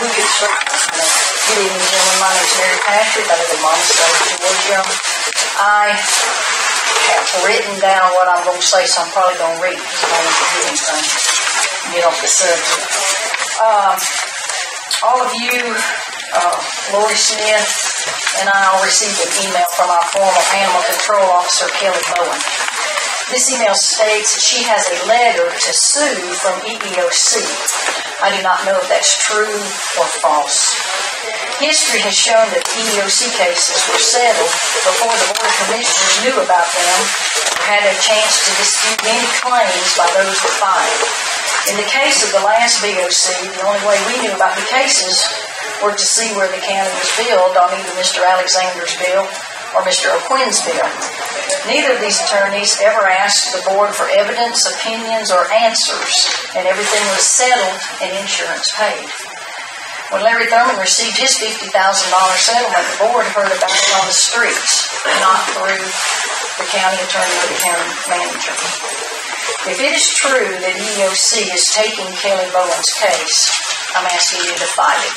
Good evening, gentlemen. My name is Mary Patrick. I live in Montgomery, Georgia. I have written down what I'm going to say, so I'm probably going to read because I don't forget anything. Get off the subject. All of you, Lori Smith and I all received an email from our former animal control officer, Kelly Bowen. This email states that she has a letter to sue from EEOC. I do not know if that's true or false. History has shown that EEOC cases were settled before the Board of Commissioners knew about them or had a chance to dispute any claims by those that filed. In the case of the last BOC, the only way we knew about the cases were to see where the county was billed on either Mr. Alexander's bill or Mr. O'Quinn's bill. Neither of these attorneys ever asked the board for evidence, opinions, or answers, and everything was settled and insurance paid. When Larry Thurman received his $50,000 settlement, the board heard about it on the streets, not through the county attorney or the county manager. If it is true that EEOC is taking Kelly Bowen's case, I'm asking you to fight it.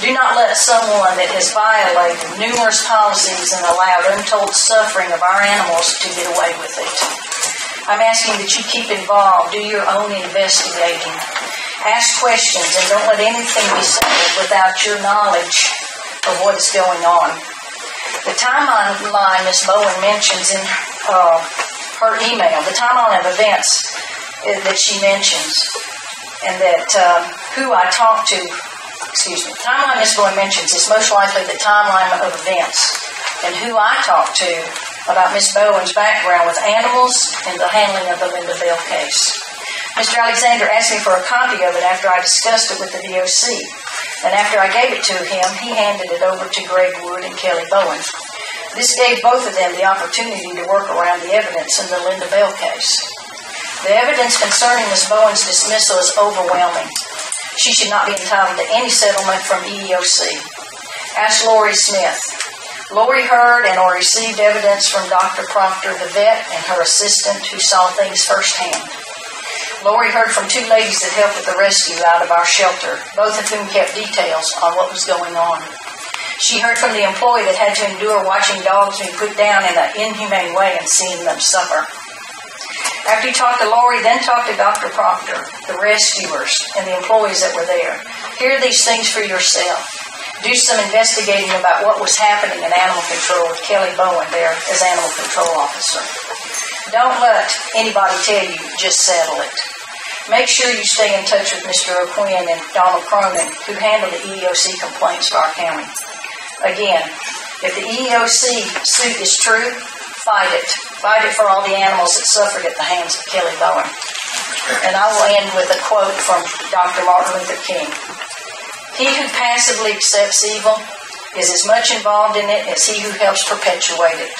Do not let someone that has violated numerous policies and allowed untold suffering of our animals to get away with it. I'm asking that you keep involved, do your own investigating, ask questions, and don't let anything be settled without your knowledge of what is going on. The timeline Ms. Bowen mentions in her email, the timeline of events that she mentions, and that who I talked to, the timeline Ms. Bowen mentions is most likely the timeline of events and who I talked to about Ms. Bowen's background with animals and the handling of the Linda Bell case. Mr. Alexander asked me for a copy of it after I discussed it with the DOC, and after I gave it to him, he handed it over to Greg Wood and Kelly Bowen. This gave both of them the opportunity to work around the evidence in the Linda Bell case. The evidence concerning Ms. Bowen's dismissal is overwhelming. She should not be entitled to any settlement from EEOC. Ask Lori Smith. Lori heard and or received evidence from Dr. Proctor, the vet, and her assistant who saw things firsthand. Lori heard from two ladies that helped with the rescue out of our shelter, both of whom kept details on what was going on. She heard from the employee that had to endure watching dogs being put down in an inhumane way and seeing them suffer. After you talked to Lori, then talk to Dr. Proctor, the rescuers, and the employees that were there. Hear these things for yourself. Do some investigating about what was happening in animal control with Kelly Bowen there as animal control officer. Don't let anybody tell you, just settle it. Make sure you stay in touch with Mr. O'Quinn and Donald Cronin, who handle the EEOC complaints for our county. Again, if the EEOC suit is true, fight it. Fight it for all the animals that suffered at the hands of Kelly Bowen. And I will end with a quote from Dr. Martin Luther King. He who passively accepts evil is as much involved in it as he who helps perpetuate it.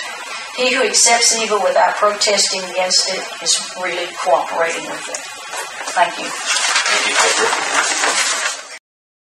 He who accepts evil without protesting against it is really cooperating with it. Thank you. Thank you, Pedro.